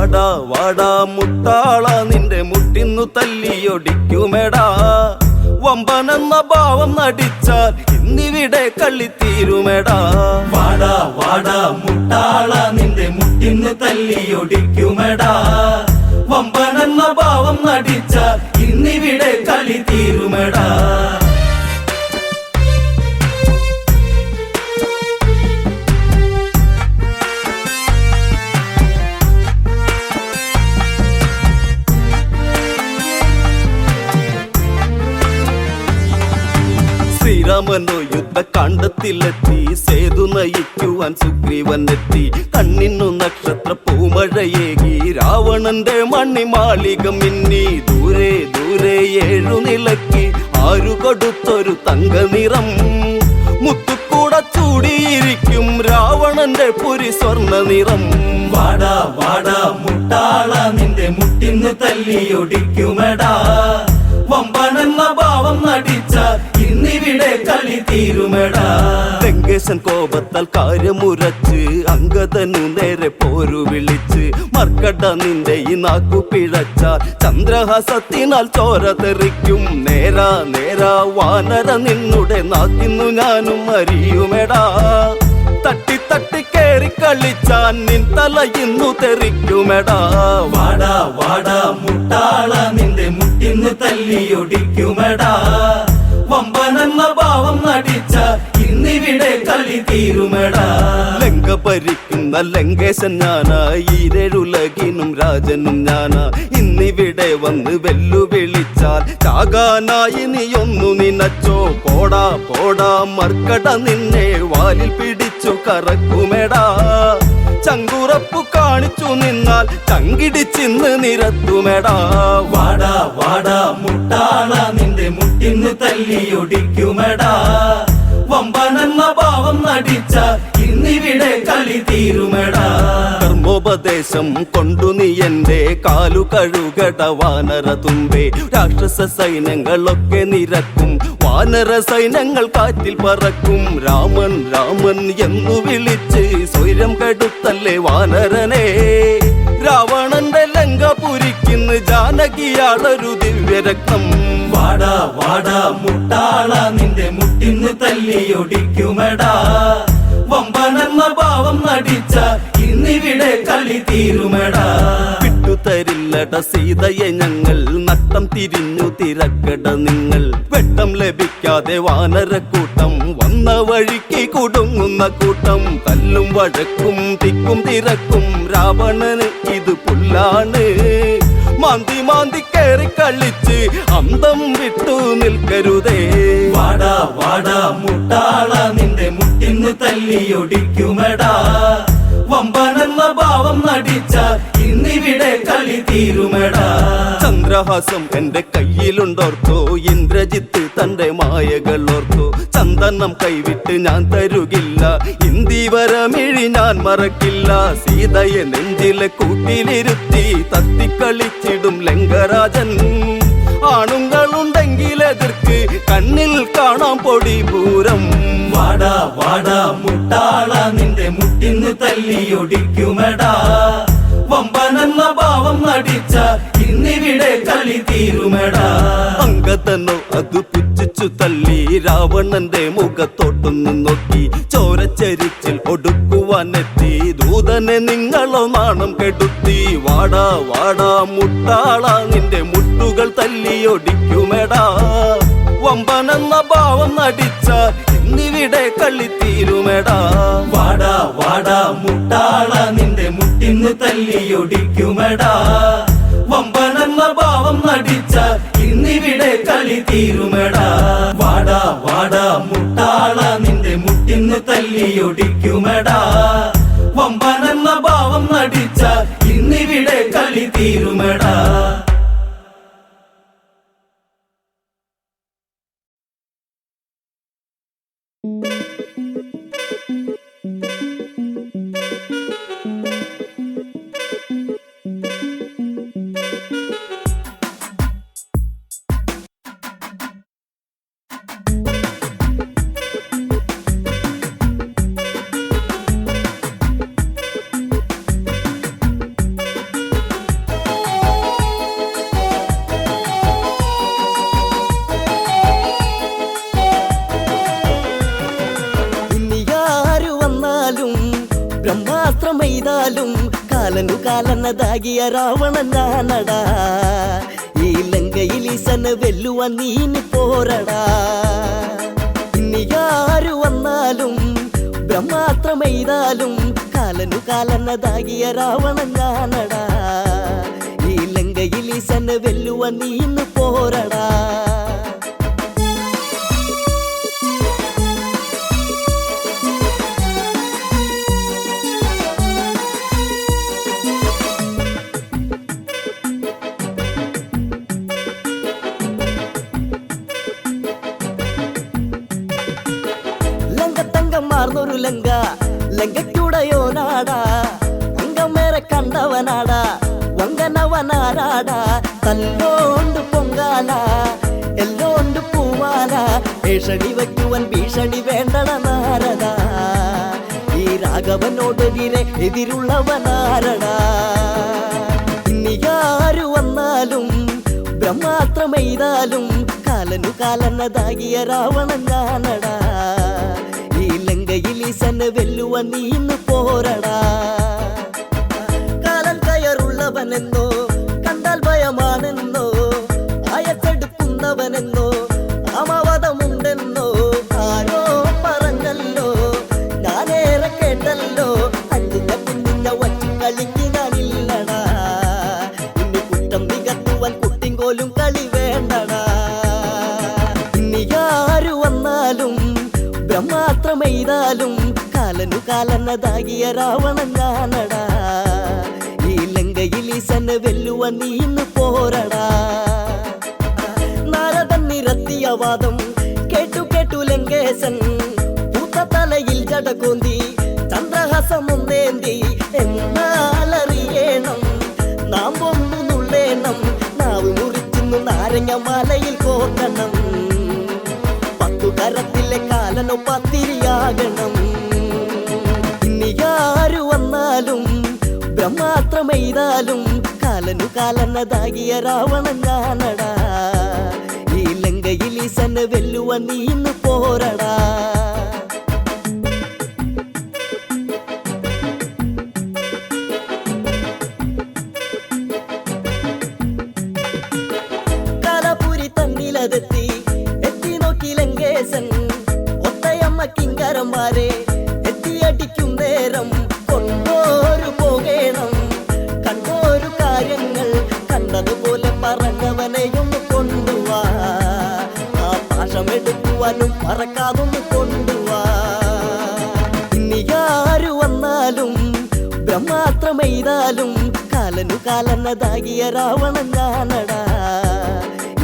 വാടാ വാടാ മുട്ടാള നിന്റെ മുട്ടിന്നു തല്ലിയൊടിക്കുമെടാ വമ്പനെന്ന ഭാവം നടിച്ചാൽ ഇന്നിവിടെ കളിത്തീരുമെടാ വാടാ വാടാ മുട്ടാള നിന്റെ മുട്ടിന്ന് തല്ലിയൊടിക്കുമെടാ വമ്പനെന്ന ഭാവം നടിച്ചാൽ ഇന്നിവിടെ കളി തീരുമെടാ ശ്രീരാമനോ യുദ്ധകാണ്ഡത്തിലെത്തി സേതു നയിക്കുവാൻ സുഗ്രീവനെത്തി കണ്ണിന്നു നക്ഷത്ര പൂമഴയേകി രാവണന്റെ മണിമാളിക മിന്നി ദൂരെ ദൂരെ 7 നിലയ്ക്ക് ആരു കൊടുത്തൊരു തങ്ക നിറം മുത്തുക്കൂട ചൂടിയിരിക്കും രാവണന്റെ പുരി സ്വർണ്ണ നിറം വാടാ വാടാ മുട്ടാള നിന്റെ മുട്ടിന്ന് തല്ലിയൊടിക്കുമെടാ വമ്പനെന്ന ഭാവം നടിച്ച ഇന്നിവിടെ കളി തീരുമെടാ ലങ്കേശൻ കോപത്താൽ കാര്യമുരച്ച് അങ്കദനു നേരെ പോരു വിളിച്ച് മർക്കട നിന്റെ ഈ നാക്കു പിഴച്ചാൽ ചന്ദ്രഹാസത്തിനാൽ ചോര തെറിക്കും നേരാ നേരാ വാനര നിന്നുടെ നാക്കിന്നു ഞാനും അറിയുമെടാ തട്ടി തട്ടി കേറി കളിച്ചാൻ നിൻ തല ഇന്നു തെറിക്കുമെടാ വാടാ വാടാ മുട്ടാള നിന്റെ മുട്ടിന്ന് തല്ലിയൊടിക്കുമെടാ വമ്പനെന്ന ഭാവം നടിച്ച ഇന്നിവിടെ കളി തീരുമെടാ ലങ്ക ഭരിക്കുന്ന ലങ്കേശൻ ഞാനാ ഈരഴുലകിനും രാജനും ഞാനാ ഇന്നിവിടെ വന്ന് വെല്ലുവിളിച്ചാൽ ചാകാനായി നീ ഒന്നു നിനച്ചോ പോടാ പോടാ മർക്കട നിന്നെ വാലിൽ പിടിച്ചു കറക്കുമെടാ ചങ്കുറപ്പു കാണിച്ചു നിന്നാൽ ചങ്കിടിച്ചിന്ന് നിരത്തുമെടാ വാടാ വാടാ മുട്ടാള നിന്റെ മുട്ടിന്ന് തല്ലിയൊടിക്കുമെടാ വമ്പനെന്ന ഭാവം നടിച്ച ഇന്നിവിടെ കളി തീരുമെടാ കർമ്മോപദേശം കൊണ്ടു നീ എന്റെ കാലു കഴുകട വാനര തുമ്പേ രാക്ഷസ സൈന്യങ്ങളൊക്കെ നിരക്കും വാനര സൈന്യങ്ങൾ കാറ്റിൽ പറക്കും രാമൻ രാമൻ എന്നു വിളിച്ച് സ്വൈരം കെടുത്തല്ലേ വാനരനെ രാവണന്റെ ലങ്കപുരിക്കുന്ന് ജാനകിയാളൊരു ദിവ്യരത്നം വാടാ വാടാ മുട്ടാള നിന്റെ മുട്ടിന്ന് തല്ലിയൊടിക്കുമെടാ വമ്പനെന്ന ഭാവം നടിച്ച ഇന്നിവിടെ കളി തീരുമെടാ വിട്ടുതരില്ലട സീതയെ ഞങ്ങൾ നട്ടം തിരിഞ്ഞു തിരക്കട നിങ്ങൾ വെട്ടം ലഭിക്കാതെ വാനരക്കൂട്ടം വന്ന വഴിക്ക് കുടുങ്ങുന്ന കൂട്ടം തല്ലും വഴക്കും തിക്കും തിരക്കും രാവണന് ഇത് പുല്ലാണ് മാന്തി മാന്തി കയറി കളിച്ച് അന്തം വിട്ടു നിൽക്കരുതേ വാടാ വാടാ മുട്ടാള നിന്റെ മുട്ടിന്ന് തല്ലിയൊടിക്കുമെടാ വമ്പനെന്ന ഭാവം നടിച്ച ഇന്നിവിടെ കളി തീരുമെടാ ചന്ദ്രഹാസം എന്റെ കയ്യിലുണ്ടോർത്തോ ഇന്ദ്രജിത്ത് തന്റെ മായകളോർത്തോ ചന്ദനം കൈവിട്ട് ഞാൻ തരുകില്ല ഇന്ദീവരമിഴി ഞാൻ മറക്കില്ല സീതയെ നെഞ്ചിലെ കൂട്ടിലിരുത്തി തത്തിക്കളിച്ചിടും ലങ്കരാജൻ ആണുങ്ങളുണ്ടെങ്കിൽ എതിർക്ക് കണ്ണിൽ കാണാം പൊടി പൂരം വാടാ വാടാ മുട്ടാള നിന്റെ മുട്ടിന്ന് തല്ലിയൊടിക്കുമെടാ വമ്പനെന്ന ഭാവം നടിച്ച ഇന്നിവിടെ കളി തീരുമെടാ അങ്കദനോ അത് പുച്ഛിച്ചു തള്ളി രാവണന്റെ മുഖത്തോട്ടൊന്നു നോക്കി ചോരച്ചരിച്ചിൽ ഒടുക്കുവാനെത്തി ദൂതനെ നിങ്ങളോ നാണം കെടുത്തി വാടാ വാടാ മുട്ടാള നിന്റെ മുട്ടുകൾ തല്ലിയൊടിക്കുമെടാ വമ്പനെന്ന ഭാവം നടിച്ചാൽ ഇന്നിവിടെ കളി തീരുമെടാ വാടാ വാടാ മുട്ടാള നിന്റെ മുട്ടിന്ന് തല്ലിയൊടിക്കുമെടാ വമ്പനെന്ന ഭാവം നടിച്ച ഇന്നിവിടെ കളി തീരുമെടാ വാടാ വാടാ മുട്ടാള നിന്റെ മുട്ടിന്ന് തല്ലിയൊടിക്കുമെടാ വമ്പനെന്ന ഭാവം നടിച്ച ഇന്നിവിടെ കളി തീരുമെടാ കാലനതാകിയ രാവണൻ ഞാനടാ ഈ ലങ്കയിൽ ഈശനെ വെല്ലുവാൻ നീന് പോരടാ ഇനി ആര് വന്നാലും ബ്രഹ്മാസ്ത്രമെയ്താലും കാലനതാകിയ രാവണൻ ഞാനടാ ഈ ലങ്കയിൽ ഈശനെ വെല്ലുവാൻ നീന് പോരടാ മാർന്നൊരു ലങ്കയ്ക്കുടയോ നാടാ അങ്കമേറെ കണ്ടവനാടാ വങ്കനവനാരാടാ തല്ലോണ്ട് പൊങ്കാല എല്ലോണ്ട് പൂവാല ഭീഷണി വയ്ക്കുവൻ ഭീഷണി വേണ്ടട നാരടാ ഈ രാഘവനോടെതിരെ എതിരുള്ളവനാരടാ ഇനി ആര് വന്നാലും ബ്രഹ്മാസ്ത്രമെയ്താലും കാലനതാകിയ രാവണൻ ഞാനടാ ഈശനെ വെല്ലുവാൻ നീന്ന് പോരടാ കാലൻ കയറുള്ളവനെന്നോ കണ്ടാൽ ഭയമാണെന്നോ ആയത്തെടുക്കുന്നവനെന്നോ അമവധമുണ്ടെന്നോ ആരോ പറഞ്ഞല്ലോ ഞാനേറെ കേട്ടല്ലോ അഞ്ചിന്റെ പിന്നിന്റെ വച്ചു കളിക്ക് ഞാനില്ലടാ ഇനി കുറ്റം നികത്തുവാൻ കുട്ടിങ്കോലും കളി വേണ്ടടാ ഇനി ആര് വന്നാലും ബ്രഹ്മാസ്ത്രമെയ്താലും കാലനതാകിയ രാവണൻ ഞാനടാ ഈ ലങ്കയിൽ ഈശനെ വെല്ലുവാൻ നീന്ന് പോരടാ നാരദൻ നിരത്തിയ വാദം കേട്ടു ലങ്കേശൻ പൂത്ത തലയിൽ ജടകോന്തി ചന്ദ്രഹാസമൊന്നേന്തി എന്നാലറിയണം നാം ഒന്നു നുള്ളേണം നാവ് മുറിച്ചിന്നു നാരങ്ങ മാലയിൽ കോർക്കണം കരത്തിലെ കാലനോ പത്തിരിയാകണം ഇനി ആര് വന്നാലും ബ്രഹ്മാസ്ത്രമെയ്താലും കാലനതാകിയ രാവണൻ ഞാനടാ ഈ ലങ്കയിൽ ഈശനെ വെല്ലുവാൻ നീന്ന് പോരടാ കാലപുരി തന്നിലതെത്തി ഒത്തയമ്മ കിങ്കരന്മാരെ എത്തിയടിക്കും നേരം കൊണ്ടോരു പോകേണം കണ്ടോരു കാര്യങ്ങൾ കണ്ടതുപോലെ പറഞ്ഞവനെയൊന്ന് കൊണ്ടുവാ ആ പാശമെടുക്കുവാനും മറക്കാതൊന്ന് കൊണ്ടുവാ ഇനി ആര് വന്നാലും ബ്രഹ്മാസ്ത്രമെയ്താലും കാലനതാകിയ രാവണൻ ഞാനടാ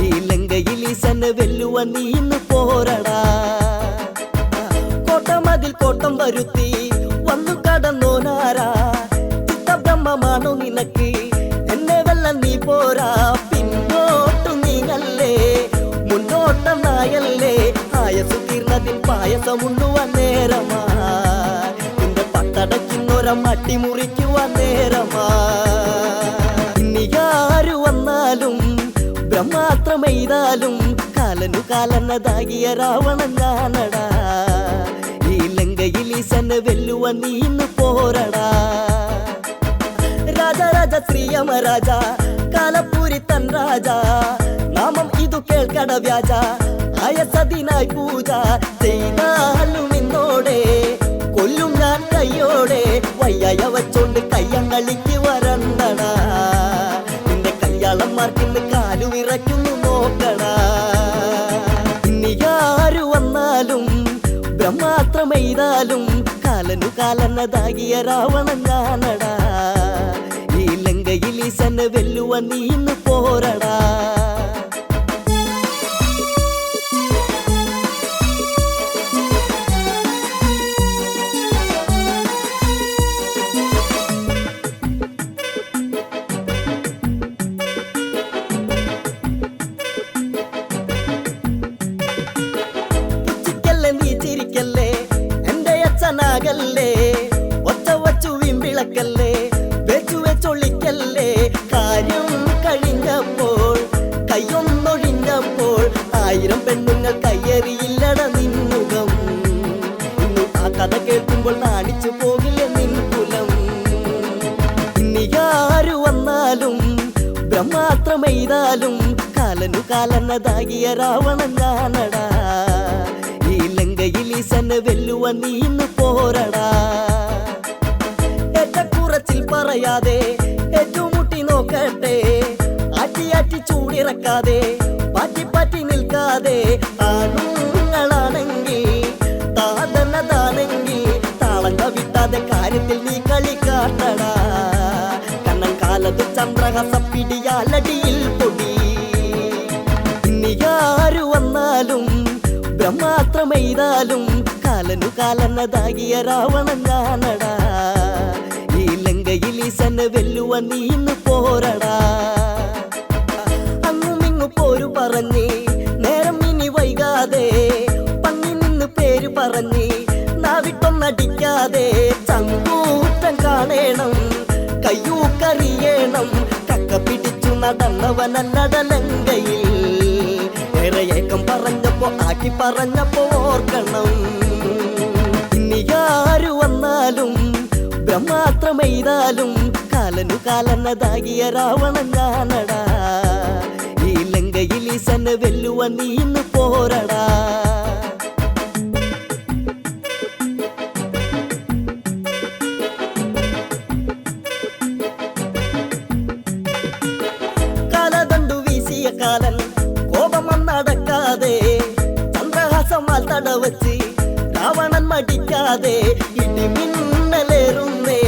ഈ ലങ്കയിൽ ഈശനെ വെല്ലുവാൻ നീന്ന് പോരടാ കോട്ടമതിൽ കോട്ടം വരുത്തി വന്നു കടന്നോനാരാ ചിത്തബ്രഹ്മമാണോ നിനക്ക് എന്നെ വെല്ലം നീ പോരാ പിന്നോട്ടു നീങ്ങല്ലേ മുന്നോട്ടനായല്ലേ ആയസു തീർന്നതിൽ പായസമുണ്ണുവാൻ നേരമാ നിന്റെ പട്ടടയ്ക്കുന്നൊരം അട്ടിമുറിക്കുവാൻ നേരമാ ഇനി ആര് വന്നാലും ബ്രഹ്മാസ്ത്രമെയ്താലും കാലനതാകിയ രാവണൻ ഞാനടാ ഈ ലങ്കയിൽ ഈശനെ വെല്ലുവാൻ നീന്ന് പോരടാ രാജ ശ്രീയമരാജ കാലപൂരി തൻ രാജ നാമം ഇതു കേൾക്കട വ്യാജ ആയസതിനായി പൂജ ചെയ്താലും ഇന്നോടെ കൊല്ലും ഞാൻ കയ്യോടെ വയ്യായ വച്ചോണ്ട് കയ്യങ്ങളിക്ക് വരണ്ടടാ നിന്റെ കയ്യാളന്മാർക്കിന്ന് കാലു വിറയ്ക്കുന്നു നോക്കടാ ഇനി ആര് വന്നാലും ബ്രഹ്മാസ്ത്രമെയ്താലും കാലനതാകിയ രാവണൻ ഞാനടാ ഈ ലങ്കയിൽ ഈശനെ വെല്ലുവാൻ നീന്ന് പോരടാ ല്ലേ ഒച്ച വച്ചു വിമ്പിളക്കല്ലേ വെച്ചു വെച്ചൊള്ളിക്കല്ലേ കാര്യം കഴിഞ്ഞപ്പോൾ കയ്യൊന്നൊഴിഞ്ഞപ്പോൾ 1000 പെണ്ണുങ്ങൾ കയ്യേറിയില്ലട നിന്നുകം ഇന്നു ആ കഥ കേൾക്കുമ്പോൾ നാണിച്ചു പോകില്ല നിൻ കുലം ഇനി ബ്രഹ്മാസ്ത്രമെയ്താലും കാലനു കാലനതാകിയ രാവണൻ ഞാനടാ ഈ ലങ്കയിൽ ഈശനെ വെല്ലുവാൻ നീ ഇന്ന് പോരടാ ഏറ്റക്കുറച്ചിൽ പറയാതെ ഏറ്റുമുട്ടി നോക്കട്ടെ ആറ്റി ചൂടിറക്കാതെ പാറ്റി നിൽക്കാതെ ആണുങ്ങളാണെങ്കിൽ താതനതാണെങ്കിൽ താളം കവിട്ടാതെ കാര്യത്തിൽ നീ കളി കാട്ടടാ കണ്ണൻ കാലത്ത് ചന്ദ്രഹസം പിടിയാലടിയിൽ പൊടി ഇനി ആരു വന്നാലും ബ്രഹ്മാസ്ത്രമെയ്താലും കാലനു കാലനതാകിയ രാവണൻ ഞാനടാ ഈ ലങ്കയിൽ ഈശനെ വെല്ലുവാൻ നീ ഇന്ന് പോരടാ അങ്ങുമിങ്ങു പോരു പറഞ്ഞ് നേരം ഇനി വൈകാതെ പങ്ങി നിന്ന് പേര് പറഞ്ഞ് നാവിട്ടൊന്നടിക്കാതെ ചങ്കൂറ്റം കാണേണം കയ്യൂക്കറിയണം കക്ക പിടിച്ചു നടന്നവനല്ലട ലങ്കയിൽ ഏറെ ഏക്കം പറഞ്ഞപ്പോ ആക്കി പറഞ്ഞപ്പോ ഓർക്കണം ഇനി ആരു വന്നാലും ബ്രഹ്മാസ്ത്രമെയ്താലും കാലനു കാലനതാകിയ രാവണൻ ഞാനടാ ഈ ലങ്കയിൽ ഈശനെ വെല്ലുവാൻ നീ ഇന്ന് പോരടാ കാലതണ്ടു വീശിയ കാലൻ കോപമന്നടക്കാതെ ചന്ദ്രഹാസമാൽ തടവച്ച് രാവണൻ മടിക്കാതെ ഇടിമിന്നലേറുന്നേ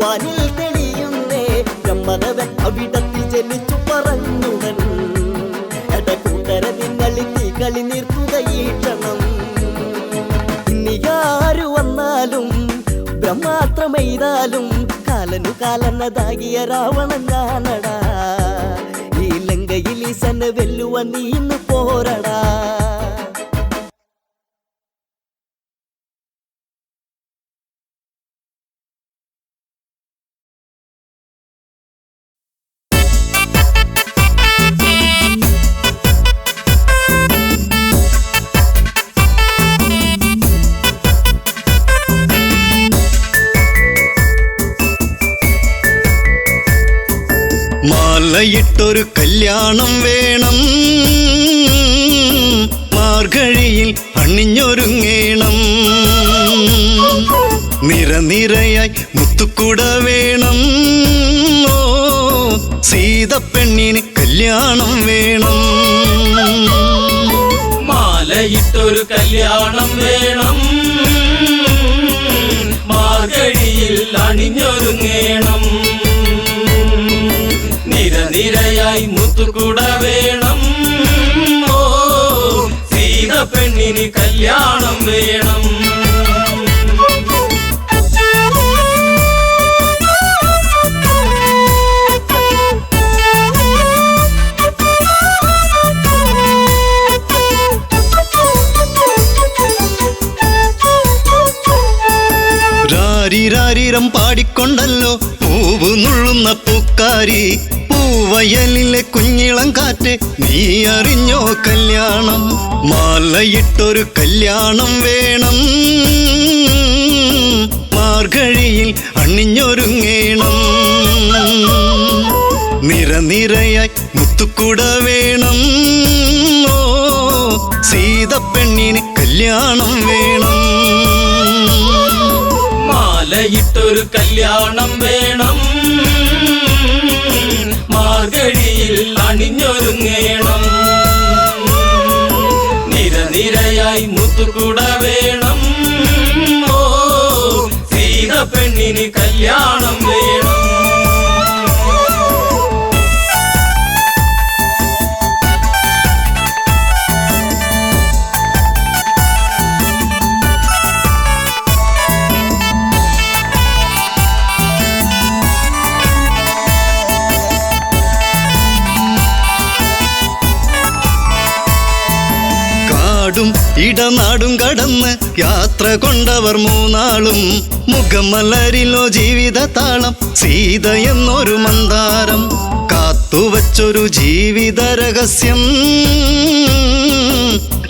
വാനിൽ തെളിയുന്നേ ബ്രഹ്മദേവൻ അവിടത്തിൽ ജനിച്ചു പറഞ്ഞുടൻ എടകൂട്ടര നിങ്ങളിൽ നീ കളി നിർത്തുകയീക്ഷണം ഇനി ആരു വന്നാലും ബ്രഹ്മാസ്ത്രമെയ്താലും കാലനു കാലനതാകിയ രാവണൻ ഞാനടാ ഈ ലങ്കയിൽ ഈശനെ വെല്ലുവാൻ നീ ഇന്ന് പോരടാ മാലയിട്ടൊരു കല്യാണം വേണം മാർഗഴിയിൽ അണിഞ്ഞൊരുങ്ങേണം നിരനിരയായി മുത്തുക്കുട വേണം ഓ സീതപ്പെണ്ണിന് കല്യാണം വേണം മാലയിട്ടൊരു കല്യാണം വേണം മാർഗഴിയിൽ അണിഞ്ഞൊരുങ്ങേണം നിരനിരയായി മുത്തുകുട വേണം ഓ സീതപ്പെണ്ണിന് കല്യാണം വേണം രാരിരാരിരം പാടിക്കൊണ്ടല്ലോ പൂവ് നുള്ളുന്ന പൂക്കാരി പൂവയലിലെ കുഞ്ഞിളം കാറ്റ് നീ അറിഞ്ഞോ കല്യാണം മാലയിട്ടൊരു കല്യാണം വേണം മാർഗഴിയിൽ അണിഞ്ഞൊരുങ്ങേണം നിരനിരയായി മുത്തുക്കുട വേണം ഓ സീതപ്പെണ്ണിന് കല്യാണം വേണം മാലയിട്ടൊരു കല്യാണം വേണം മാർഗഴിയിൽ അണിഞ്ഞൊരുങ്ങേണം നിരനിരയായി മുത്തുകുട വേണം ഓ സീതപ്പെണ്ണിന് കല്യാണം വേണം ഇടനാടും കടന്ന് യാത്ര കൊണ്ടവർ മൂന്നാളും മുഖമലരിലോ ജീവിത താളം സീത എന്നൊരു മന്ദാരം കാത്തുവച്ചൊരു ജീവിത രഹസ്യം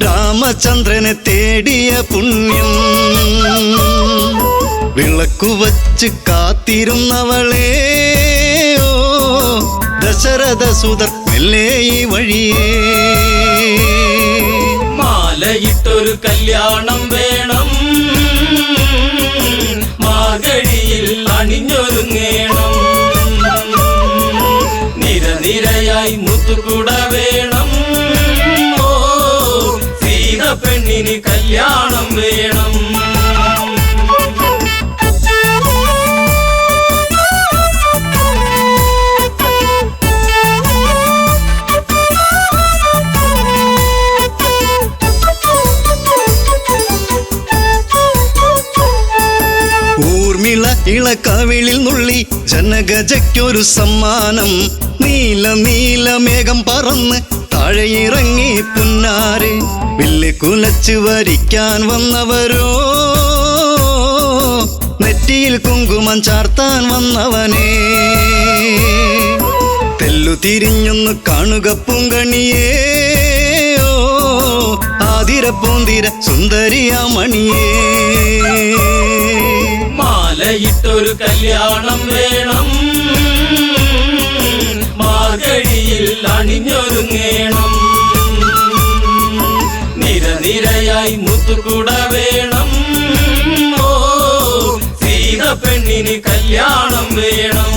രാമചന്ദ്രനെ തേടിയ പുണ്യം വിളക്കുവച്ച് കാത്തിരുന്നവളെ ഓ ദശരഥ സുതർ മെല്ലെ ഈ വഴിയേ. മാലയിട്ടൊരു കല്യാണം വേണം, മാർഗഴിയിൽ അണിഞ്ഞൊരുങ്ങേണം. നിരനിരയായി മുത്തുകുട വേണം, ഓ സീത പെണ്ണിന് കല്യാണം വേണം. ഊർമിള ഇളക്കവിളിൽ നുള്ളി ജനഗജയ്ക്കൊരു സമ്മാനം. നീല നീല മേഘം പറന്ന് താഴെയിറങ്ങി പുന്നാരെ. വില്ല് കുലച്ച് വരിക്കാൻ വന്നവരോ, നെറ്റിയിൽ കുങ്കുമം ചാർത്താൻ വന്നവനേ. തെല്ലു തിരിഞ്ഞൊന്ന് കാണുക പൂങ്കണിയേ, ഓ ആതിര പൂന്തിര സുന്ദരിയാമണിയേ. മാലയിട്ടൊരു കല്യാണം വേണം, മാർഗഴിയിൽ അണിഞ്ഞൊരുങ്ങേണം. നിരനിരയായി മുത്തുകുട വേണം, ഓ സീത പെണ്ണിന് കല്യാണം വേണം.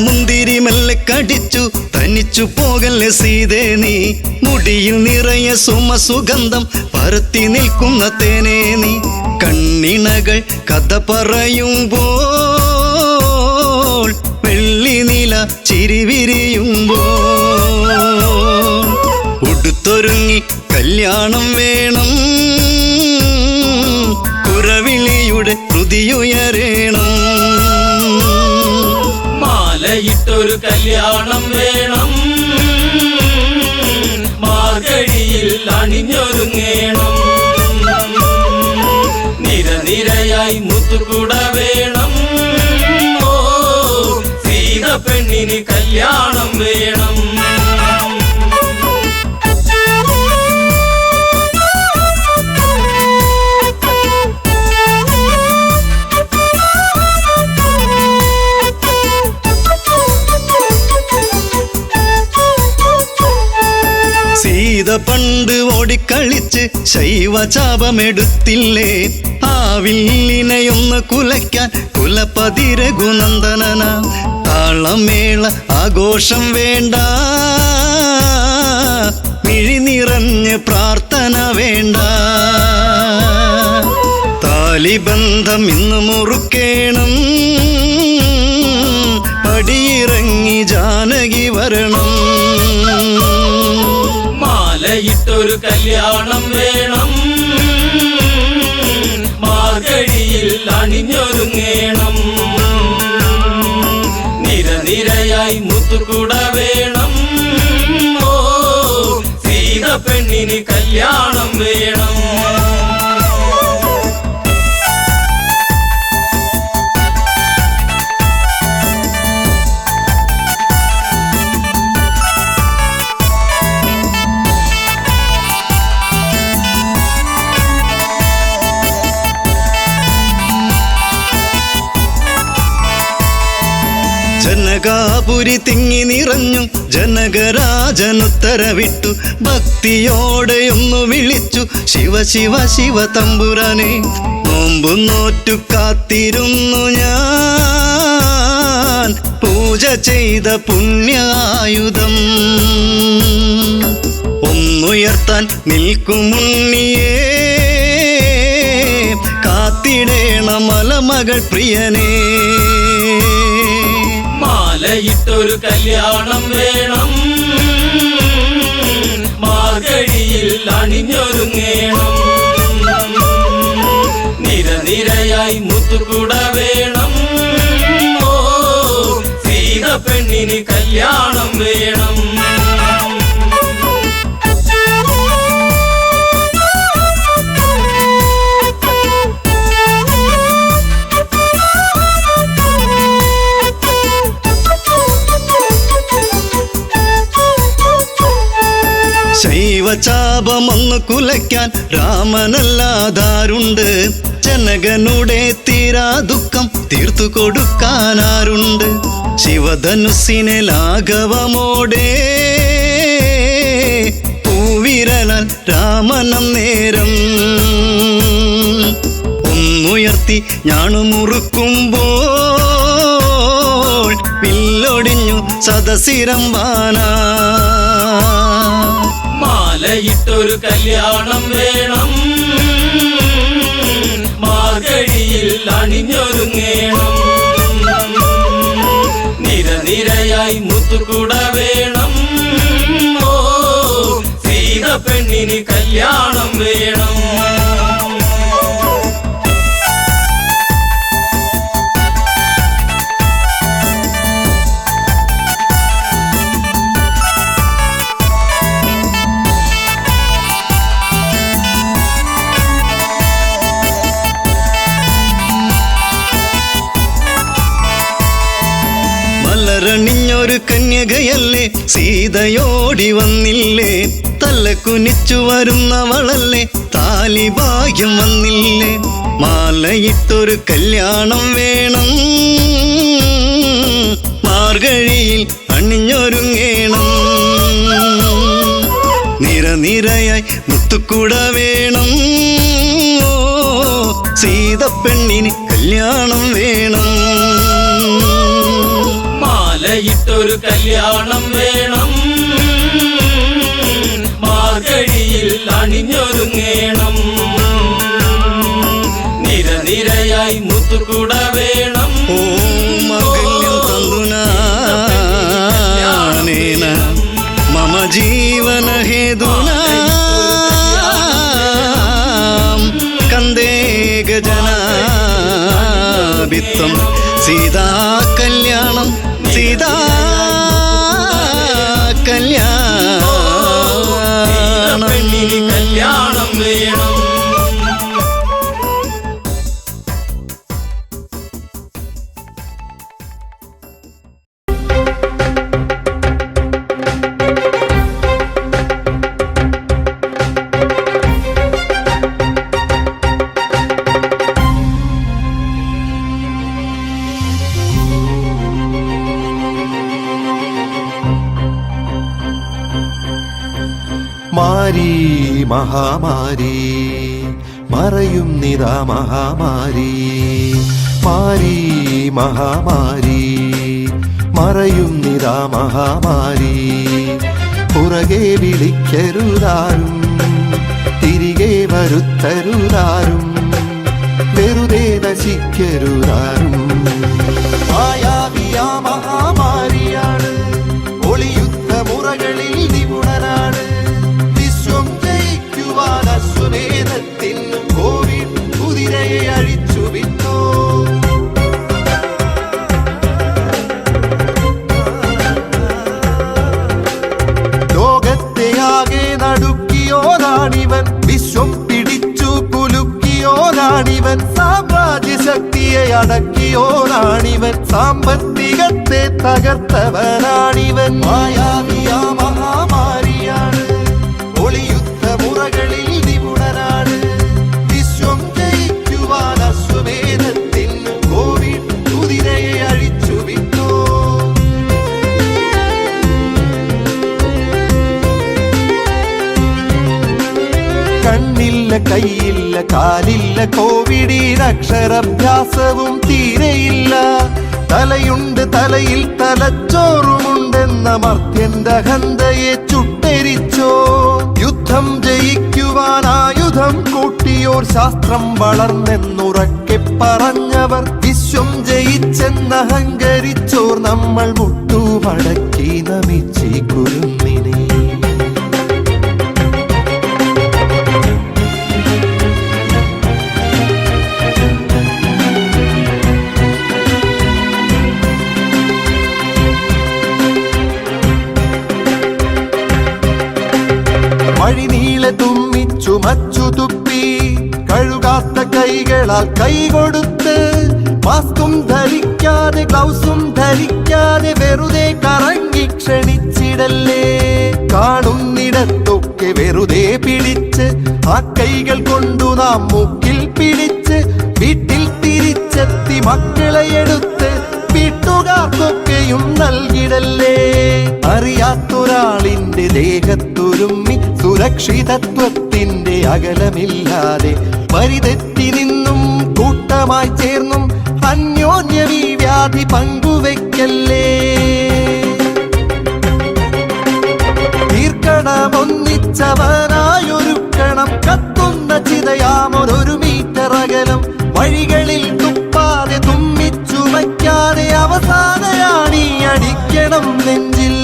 മുന്തിരി മെല്ലെ കടിച്ചു തനിച്ചു പോകല്ലേ സീതേ നീ. മുടിയിൽ നിറയെ സുമസുഗന്ധം പരത്തി നിൽക്കുന്ന തേനേ നീ. കണ്ണിണകൾ കഥ പറയുമ്പോൾ വെള്ളി നില ചിരിവിരിയുമ്പോൾ ഉടുത്തൊരുങ്ങി കല്യാണം വേണം, കുരവിളിയുടെ ഹൃതിയുയരേണം. മാലയിട്ടൊരു കല്യാണം വേണം, മാർഗഴിയിൽ അണിഞ്ഞൊരുങ്ങേണം. നിരനിരയായി മുത്തുകുട വേണം, ഓ സീത പെണ്ണിന് കല്യാണം വേണം. സീത പണ്ട് ഓടിക്കളിച്ച് ശൈവചാപമെടുത്തില്ലേ. ആവില്ലിനെയൊന്ന് കുലയ്ക്കാൻ കുലപതി രഘുനന്ദനന. താളമേള ആഘോഷം വേണ്ട, മിഴി നിറഞ്ഞ് പ്രാർത്ഥന വേണ്ട. താലിബന്ധം ഇന്ന് മുറുക്കേണം, പടിയിറങ്ങി ജാനകി വരണം. മാലയിട്ടൊരു കല്യാണം വേണം, മാർഗഴിയിൽ അണിഞ്ഞൊരുങ്ങേണം. നിരനിരയായി മുത്തുകുട വേണം, ഓ സീത പെണ്ണിന് കല്യാണം വേണം. ജനകാപുരി തിങ്ങി നിറഞ്ഞു ജനകരാജനുത്തരവിട്ടു. ഭക്തിയോടെയൊന്നു വിളിച്ചു ശിവ ശിവ ശിവ തമ്പുരാനെ. നോമ്പു നോറ്റു കാത്തിരുന്നു ഞാൻ പൂജ ചെയ്ത പുണ്യായുധം. ഒന്നുയർത്താൻ നിൽക്കുമുണ്ണിയേ, കാത്തിടേണ മലമകൾ പ്രിയനേ. മാലയിട്ടൊരു കല്യാണം വേണം, മാർഗഴിയിൽ അണിഞ്ഞൊരുങ്ങേണം. നിരനിരയായി മുത്തുകുട വേണം, ഓ സീത പെണ്ണിന് കല്യാണം വേണം. പാപമൊന്നു കുലയ്ക്കാൻ രാമനല്ലാതാരുണ്ട്? ജനകനുടെ തീരാ ദുഃഖം തീർത്തു കൊടുക്കാനാരുണ്ട്? ശിവധനുസിനെ ലാഘവമോടെ പൂവിരലാൽ രാമനം നേരം ഒന്നുയർത്തി ഞാണുമുറുക്കുമ്പോൾ വില്ലൊടിഞ്ഞു സദസിരമ്പാന. മാലയിട്ടൊരു കല്യാണം വേണം, മാർഗഴിയിൽ അണിഞ്ഞൊരുങ്ങേണം. നിരനിരയായി മുത്തുകുട വേണം, ഓ സീത പെണ്ണിന് കല്യാണം വേണം. മലരണിഞ്ഞൊരു കന്യകയല്ലേ സീതയോടി വന്നില്ലേ? തല കുനിച്ചു വരുന്നവളല്ലേ താലി ഭാഗ്യം വന്നില്ലേ? മാലയിട്ടൊരു കല്യാണം വേണം, മാർഗഴിയിൽ അണിഞ്ഞൊരുങ്ങേണം. നിരനിരയായി മുത്തുക്കുട വേണം, ഓ സീത പെണ്ണിന് കല്യാണം വേണം. മാലയിട്ടൊരു കല്യാണം വേണം, മാർഗഴിയിൽ അണിഞ്ഞൊരുങ്ങേണം. നിരനിരയായി മുത്തുകുട വേണം, ഓ മംഗല്യം തന്തുനാനേന മമ ജീവന ഹേതുനാ കന്ദേ ഗജനാഭിത്വം സീതാ കല്യാണം സീതാ കല്യാണം കല്യാണം വേണം. മാരി മഹാമാരി മറയും നിതാ മഹാമാരി, മാരി മഹാമാരി മറയും നിതാ മഹാമാരി. പുറകെ വിളിക്കരുതാരും തിരികെ വരുത്തരുതാരും, വെറുതെ നശിക്കരുതാരും. മായാവിയാ മഹാമാരിയാണ്, ഒളിയുദ്ധ മുറകളിൽ നിപുണനാണ്. വിശ്വം ജയിക്കുവാൻ അശ്വമേധത്തിൽ കോവിഡ് കുതിരയെ അഴിച്ചു വിട്ടോ. ലോകത്തെയാകെ നടുക്കിയോരാണിവൻ, വിശ്വം പിടിച്ചു കുലുക്കിയോരാണിവൻ. സാമ്രാജ്യശക്തിയെ അടക്കിയോരാണിവൻ, സാമ്പത്തികത്തെ തകർത്തവനാണിവൻ. മായാവിയാ മഹാമാരിയാണ്, ഒളിയുദ്ധ മുറകളിൽ നിപുണനാണ്. വിശ്വം ജയിക്കുവാൻ അശ്വമേധത്തിൽ കോവിഡ് കുതിരയെ അഴിച്ചു വിട്ടോ. കണ്ണില്ല കൈയില്ല കാലില്ല കോവിഡിനക്ഷരാഭ്യാസവും തീരെയില്ല. തലയുണ്ട് തലയിൽ തലച്ചോറുമുണ്ടെന്ന മർത്യന്റെ അഹന്തയെ ചുട്ടെരിച്ചോ. യുദ്ധം ജയിക്കുവാൻ ആയുധം കൂട്ടിയോർ ശാസ്ത്രം വളർന്നെന്നുറക്കെ പറഞ്ഞവർ. വിശ്വം ജയിച്ചെന്നഹങ്കരിച്ചോർ നമ്മൾ മുട്ടുമടക്കി നമിച്ചി കുരുന്നിനെ. വഴിനീളെ തുമ്മിച്ചു മച്ചു തുപ്പി കഴുകാത്ത കൈകളാൽ കൈ കൊടുത്ത് മാസ്കും ധരിക്ക ചോദിക്കാതെ ഗ്ലൗസും ധരിക്കാതെ വെറുതെ കറങ്ങി ക്ഷണിച്ചിടല്ലേ. കാണുന്നിടത്തൊക്കെ വെറുതെ പിടിച്ച് ആ കൈകൾ കൊണ്ടു നാം മൂക്കിൽ പിടിച്ച് വീട്ടിൽ തിരിച്ചെത്തി മക്കളെ എടുത്ത് വീട്ടുകാർക്കൊക്കെയും നൽകിടല്ലേ. അറിയാത്തൊരാളിന്റെ ദേഹത്തുരുമ്മി സുരക്ഷിതത്വത്തിന്റെ അകലമില്ലാതെ പരിതെറ്റി നിന്നും കൂട്ടമായി ചേർന്നും അന്യോന്യം ഈ വ്യാധി പങ്കുവെക്കല്ലേ. തീർക്കണമൊന്നിച്ചവനായൊരുക്കണം കത്തുന്ന ചിതയാമൊരു മീറ്റർ അകലം. വഴികളിൽ തുപ്പാതെ തുമ്മിച്ചുമയ്ക്കാതെ അവസാനയാണീ അടിക്കണം നെഞ്ചിൽ.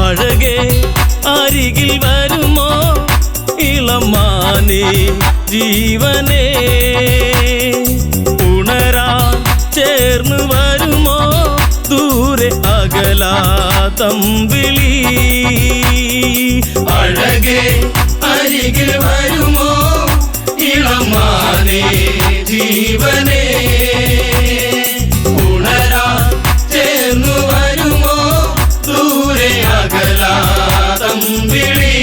അഴകേ അരികിൽ വരുമോ ഇളമാനേ ജീവനേ, ഉണരാൻ ചേർന്ന് വരുമോ ദൂരെ അകലാതമ്പിളി. അഴകേ അരികിൽ വരുമോ ഇളമാനേ ജീവനേ, ഉണരാൻ ചേർന്ന് വരുമോ ദൂരെ അകലാതമ്പിളി.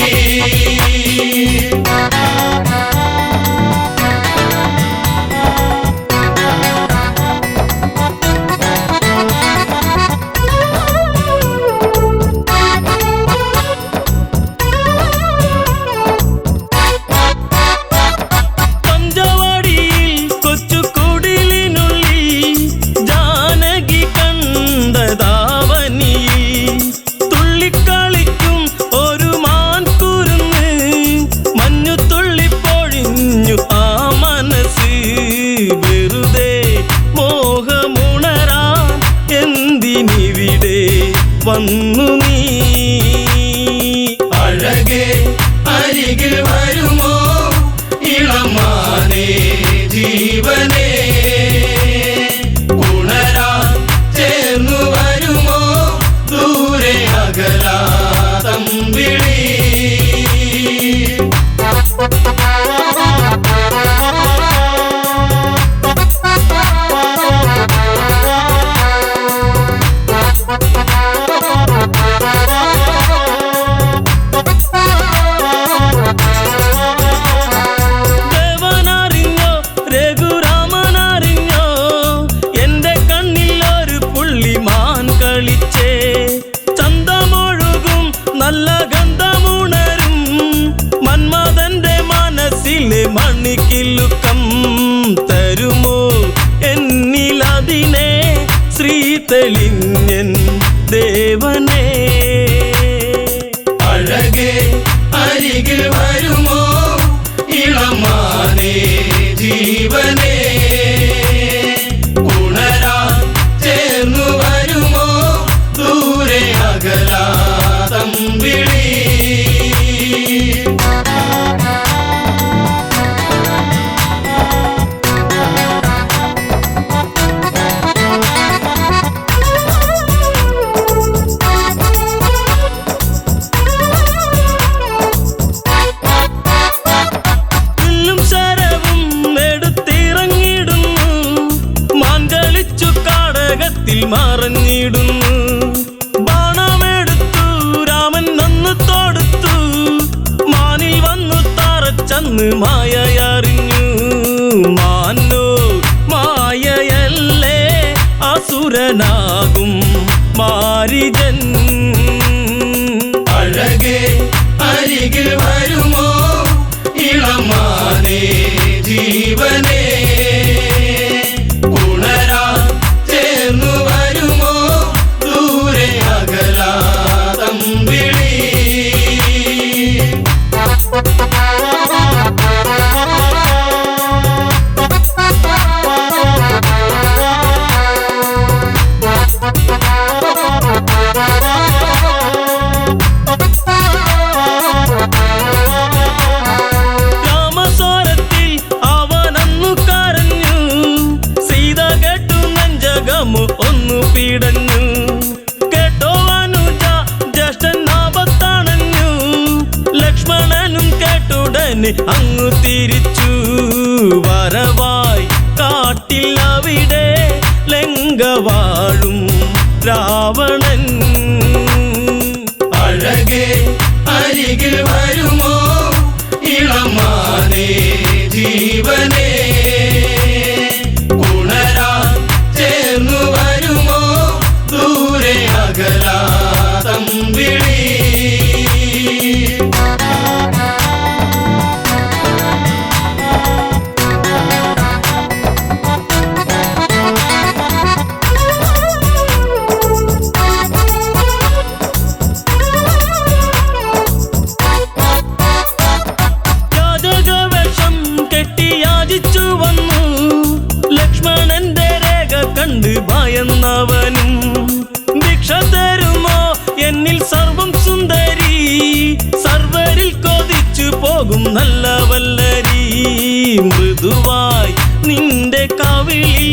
വന്നു നീ അഴകേ അരികിൽ വരുമോ ഇളമാനേ ജീവനേ, ഉണരാൻ ചേർന്നു വരുമോ ദൂരെ അകലാതമ്പിളി. മണിക്കിലുക്കം തരുമോ എന്നിലതിനെ ശ്രീ തെളിഞ്ഞൻ ദേവനേ. അഴകേ അരികിൽ വരുമോ ഇളമാനേ ജീവനേ, ഉണരാൻ ചേർന്നു വരുമോ ദൂരെ അകലാതമ്പിളി. മറഞ്ഞിടുന്നു ബാണമെടുത്തു രാമൻ നന്നു തൊടുത്തു, മാനിൽ വന്നു തറച്ചന്ന് മായയറിഞ്ഞു. മാനോ മായയല്ലേ അസുരനാകും മാരിജൻ. അഴകേ അരികിൽ വരുമോ ഇളമാനേ ജീവനേ, ഉണരാൻ ചേർന്നു വരുമോ ദൂരെ അകലാതമ്പിളി. രാമസ്വരത്തിൽ തന്നെ അങ്ങു തിരിച്ചു വരവായി കാട്ടിൽ അവിടെ ലങ്ക വാഴും രാവണൻ. അഴകേ അരികിൽ വരുമോ ഇളമാനേ ജീവനേ, ഉണരാൻ ചേർന്നു വരുമോ ദൂരെ അകലാ തമ്പിളി. ഭയന്നവനും ഭിക്ഷ തരുമോ എന്നിൽ സർവം സുന്ദരി, സർവരിൽ കൊതിച്ചു പോകും നല്ല വല്ലരി. മൃദുവായി നിന്റെ കവിളിൽ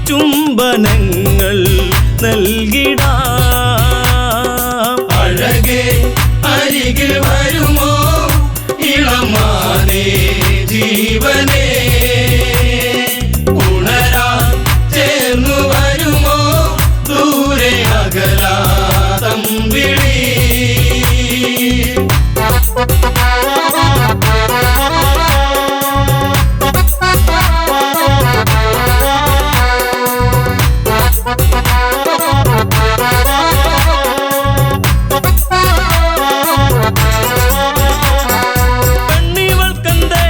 ചുംബനങ്ങൾ നൽകിടാം. അഴകേ അരികിൽ വരുമോ ഇളമാനേ ജീവനേ, ഉണരാൻ ചേർന്നു വരുമോ ദൂരെ അകലാ തമ്പിളി. പെണ്ണിവൾക്കെന്തേ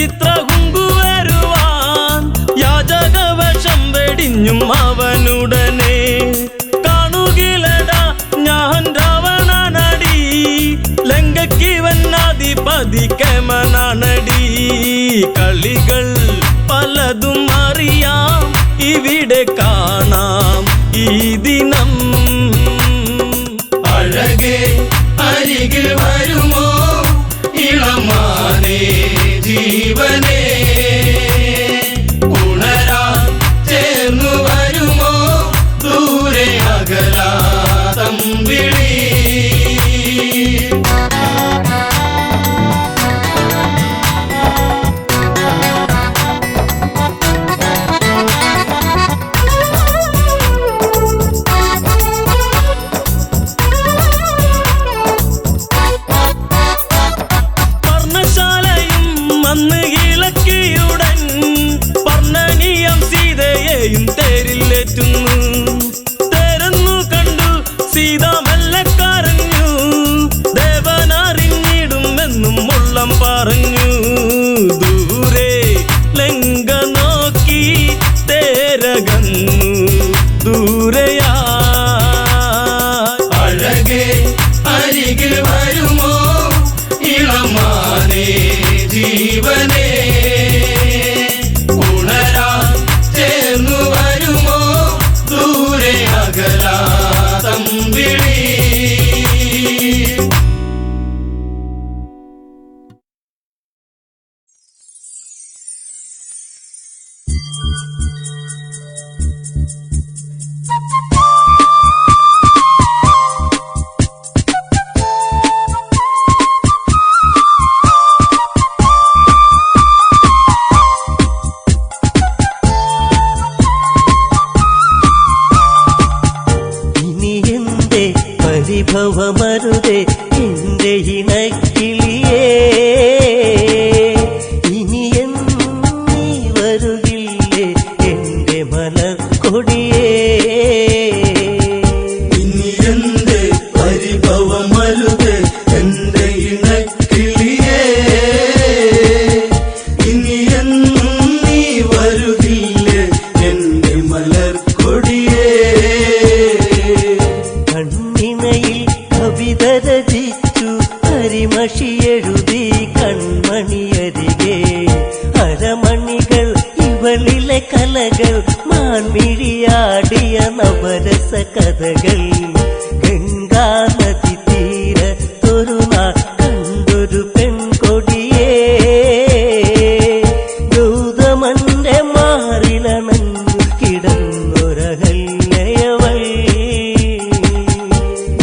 ഇത്ര കുങ്കു വരുവാൻ, യാചകവശം വെടിഞ്ഞും അവനുടനെ. കാണുകിലടാ ഞാൻ രാവണനടി, ലങ്കയ്ക്കിവനാധിപതി കേമനാണടി. കളികൾ പലതും അറിയാം ഇവിടെ കാണാം ഈ ദിനം. അഴകേ അരികിൽ വരുമോ ഇളമാനേ ജീവനേ, ഉണരാൻ ചേർന്നു വരുമോ ദൂരെ അകലാ തമ്പിളി. പർണശാലയും അന്ന് ഇളക്കിയുടൻ പർണനീയം സീതയെയും തേരിലേറ്റുന്നു. തേരെന്നു കണ്ടു സീത മെല്ലെ കരഞ്ഞു, ദേവനറിഞ്ഞിടുമെന്നും ഉള്ളം പറഞ്ഞു. ദൂരെ ലങ്ക നോക്കി തേരകന്നു ദൂരയാ. അഴകേ അരികിൽ വരുമോ ഇളമാനേ ജീവനേ, ഉണരാൻ ചേർന്നു വരുമോ ദൂരെ അകലാ തമ്പിളി. പരിഭവമരുതേ എന്റെ ഇണക്കിളിയേ, ഇനി എന്നീ വരുകില്ലേ എന്റെ മലർ കൊടിയേ. ഇനി എന്റെ പരിഭവമരുതേ എന്റെ ഇണക്കിളിയേ, ഇനി എന്നും നീ വരുകില്ലേ എന്റെ മലർ കൊടിയേ. കണ്ണിണയിൽ കവിത രചിച്ചു കരിമഷിയെഴുതി കൺമണിയരികെ, അരമണികൾ ഇവളിലെ കലകൾ മാൻമിഴിയാടിയ നവരസ കഥകൾ. ഗംഗാ നദി തീരത്തൊരു നാൾ കണ്ടൊരു പെൺകൊടിയേ, ഗൗതമന്റെ മാറിലണഞ്ഞു കിടന്നൊരഹല്യവൾ.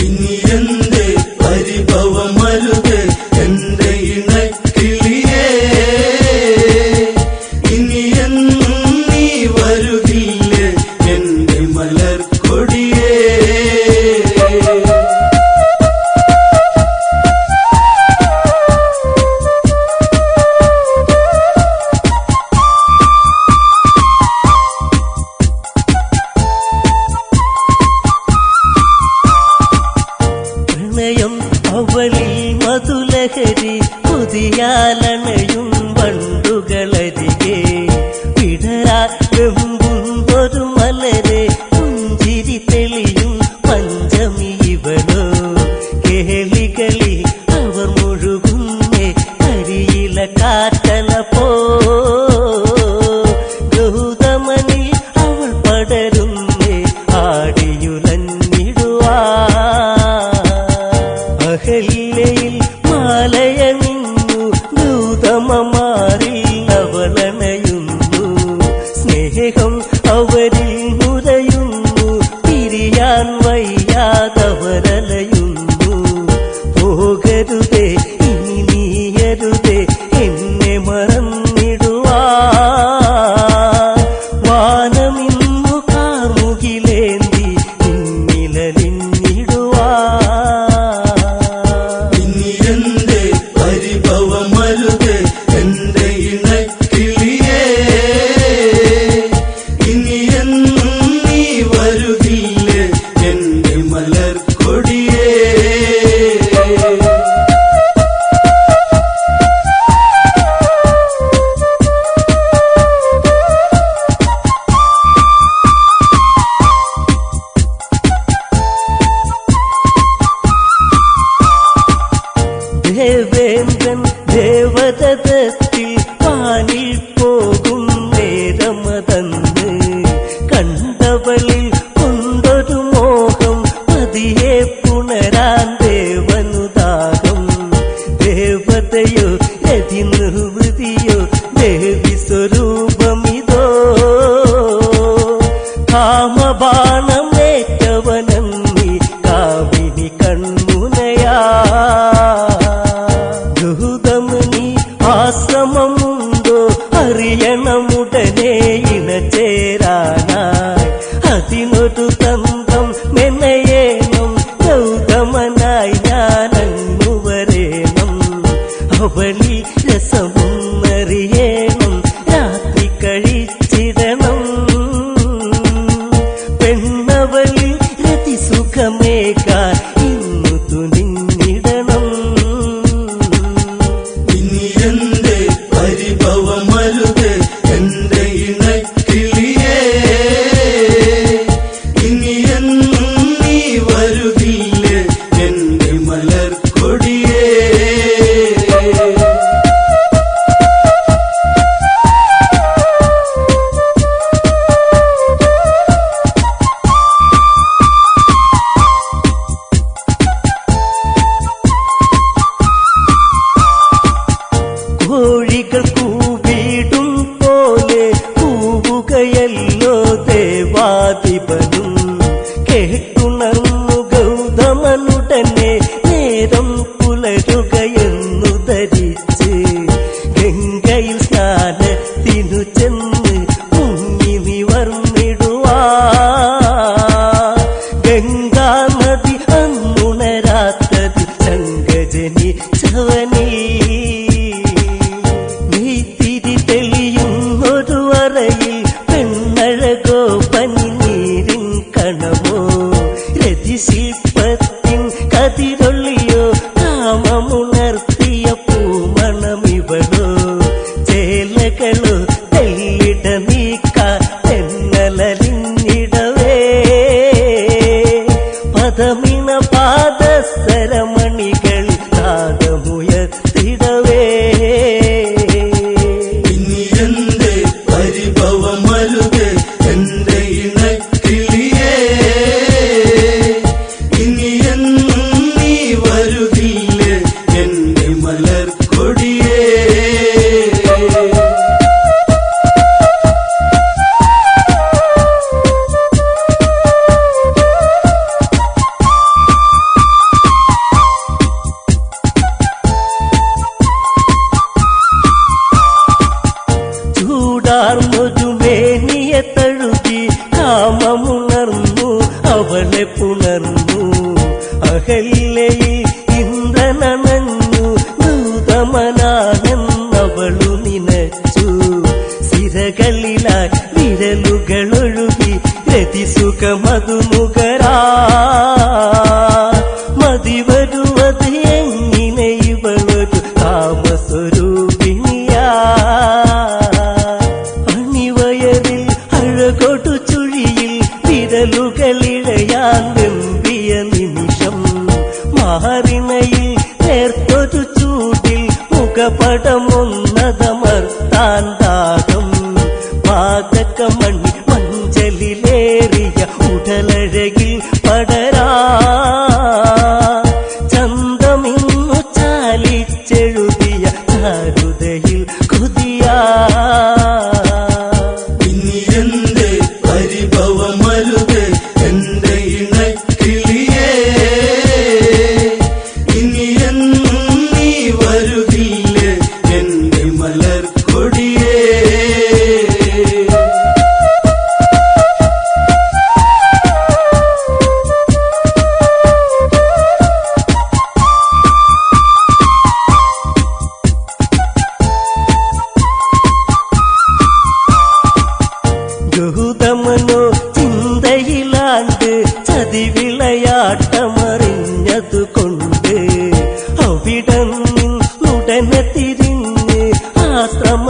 ഇനി എന്റെ പരിഭവമരുതേ എന്റെ ഇണക്കിളിയേ, ലഹരി പുതിയാലണയും വണ്ടുകളരികെ വിടരാൻ വെമ്പുന്നൊരു മലരെ പുഞ്ചിരി തെളിയും പഞ്ചമി ഇവളോ കേളികളി അവർ മുഴുകുന്നേ കരിയില കാറ്റല പോ ഗൗതമനിൽ അവൾ പടരുന്നേ ആടിയുലഞ്ഞിടുവാ അഹല്യയിൽ മാലയണിഞ്ഞു ഗൗതമമാരിൽ അവളണയുന്നു സ്നേഹം അവരിൽ നുരയുന്നു പിരിയാൻ വയ്യാതവരലയുന്നു പോകരുതേ ഇനി നീയരുതേ എന്നെ മറന്നിടുവാ വാനമിന്നു കാർമുകിലേന്തി നിന്നിലലിഞ്ഞിടുവാ ഇനി എന്റെ പരിഭവമരുത് എന്റെ ഇണക്കിളിയേ ഇനി എന്നും നീ വരുകില്ലേ എന്റെ മലർക്കൊടിയേ ദേവേന്ദ്രൻ ദേവതത്തിൽ പാനിൽ പോകും നേരമതന്ന് കണ്ടവളിൽ കൊണ്ടൊരു മോഹം പതിയെ പുണരാൻ ദേവനുദാഹം ദേവതയോ രതി നിർവൃതിയോ ദേവി സ്വരൂപമിതോ കാമബാണമേറ്റവനന്നി കാവിനി കൺമുനയാ ഗൗതമനി ആശ്രമമുണ്ടോ അറിയണമുടനെ ഇണചേരാനായി അതിനൊരു തന്ത്രം മെനയേണം ഗൗതമനായി ഞാനങ്ങു വരേണം അവളി രസമൊന്നറിയേണം രാത്രി കഴിച്ചിടണം പെണ്ണവളിൽ രതിസുഖമേകാൻ ഇന്നു തുനിഞ്ഞിടണം ഇനി എന്റെ പരിഭവമരുത് എന്റെ ഇണക്കിളിയേ ഇനി എന്നും നീ വരുകില്ലേ എന്റെ മലർക്കൊടിയേ കോഴികൾ കൂവിടും പോലെ കൂവുകയല്ലോ ദേവാധിപനും കേട്ടുണർന്നു ഗൗതമനുടനെ നേരം പുലരുകയെന്നു ധരിച്ച് ഗംഗയിൽ സ്നാനത്തിനു ചെന്ന് മുങ്ങി നിവർന്നിടുവാ ഗംഗാനദി അന്നുണരാത്തത് ശങ്കജനി ചവനീ നീത്തിരി തെളിയുന്നൊരു അറയിൽ പെണ്ണഴകോ പനിനീരിൻ കണമോ രതിശില്പത്തിൻ കതിരൊള്ളിയോ കാമമുണർത്തിയ പൂമണമിവളോ ചേലകളോ തെല്ലിട നീക്കാ തെന്നലിഞ്ഞിടവേ പദമിണ പാദസരമണികൾ നാദമുയർത്തിടവേ ഇനി എന്റെ പരിഭവമരുത് എന്റെ ഇണക്കിളിയേ ഇനി എന്നും നീ വരുകില്ലേ എന്റെ മലർക്കൊടിയേ ചൂടാർന്നൊരു മേനിയെ തഴുകി കാമമുണർന്നു അവളെ പുണർന്നു അഹല്യയിൽ ഇന്ദ്രനണഞ്ഞു ഗൗതമനാ ലോകപടമൊന്നതമർത്താൻ ദാഹം പാതക മണ്ണി മഞ്ചലിലേറിയ ഉടലഴകിൽ പടരാ ചന്തമിന്നു ചാലിച്ചെഴുതിയ ചാരുതയിൽ കുതിയാ ഇനി എന്റെ പരിഭവമരുത് എന്റെ ഇണക്കിളിയേ ഇനി എന്നും നീ വരുകില്ലേ എന്റെ മലർക്കൊടിയേ ഗൗതമനോ ചിന്തയിലാണ്ട് ചതിവിളയാട്ടമറിഞ്ഞതുകൊണ്ട് അവിടന്നുടനെ തിരിഞ്ഞ് ആശ്രമമെത്താനാഞ്ഞു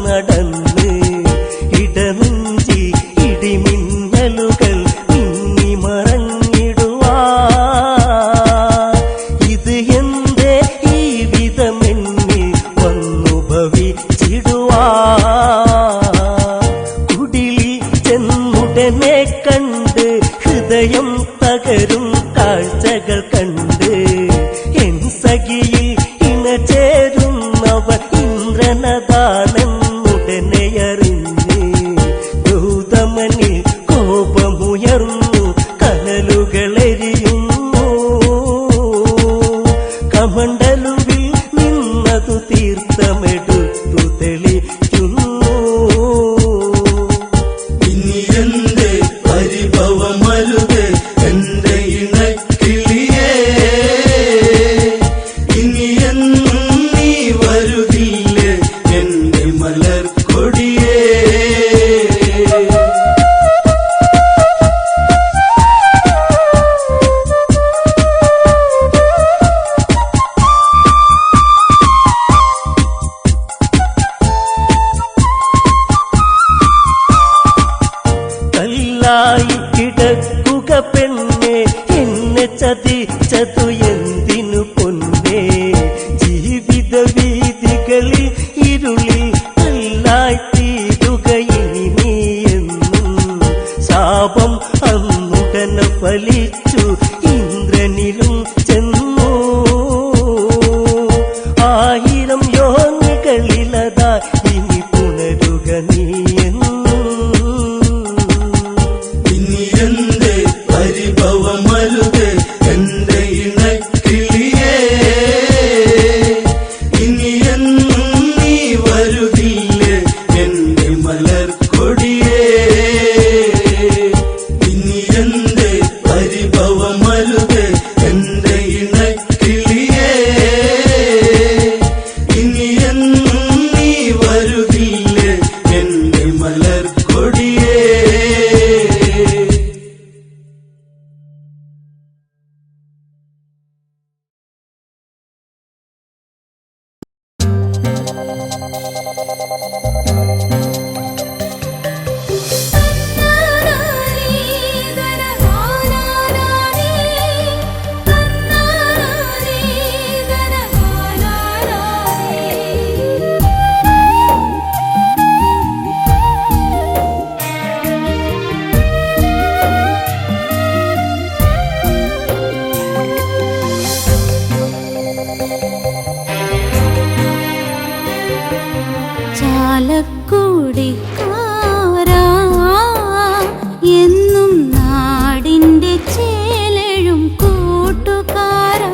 നടന്ന് ഇടനെഞ്ചി ഇടിമിന്നലുകൾ മിന്നി മറഞ്ഞിടുവാ ഇത് എന്തേ ഈ വിധമെന്നിൽ വന്നു ഭവിച്ചിടുവാ ചെന്നുടനെ കണ്ട് ഹൃദയം തകരും കാഴ്ചകൾ കണ്ട് എൻ സഖിയിൽ ഇണചേരുന്നവർ ഇന്ദ്രനതാണെന്നുടനെ അറിഞ്ഞ് ഗൗതമനിൽ കോപമുയർന്നു കനലുകളെരിയുന്നു കമണ്ടലുവിൽ നിന്നതു തീർത്ഥമെടുത്തു തെളിക്കുന്നു എന്റെ പരിഭവമരുത് എന്റെ ഇണക്കിളിയേ ഇനി എന്നും നീ വരുകില്ലേ എന്റെ മലർക്കൊടിയേ കല്ലായി കിടക്കുക പെണ്ണെ എന്നെ ചതിച്ചതു എന്തിനു പൊന്നെ ജീവിത വീതികളിൽ ഇരുളിൽ കല്ലായി തീരുക ഇനി നീ എന്നും ശാപം അന്നുടനെ ഫലിച്ചു ഇന്ദ്രനിലും ചെന്നു 1000 യോനികളിലതാ ഇനി പുണരുക നീ ഇനി എന്റെ പരിഭവമരുത് എന്റെ ഇണക്കിളിയേ ഇനി എന്നും നീ വരുകില്ലേ എന്റെ മലർക്കൊടിയേ ഇനി എന്റെ പരിഭവമരുത് എന്റെ ഇണക്കിളിയേ ഇനി എന്നും നീ വരുകില്ലേ എന്റെ മലർക്കൊടിയേ ചാലക്കുടിക്കാരാ എന്നും നാടിന്റെ ചേലഴും കൂട്ടുകാരാ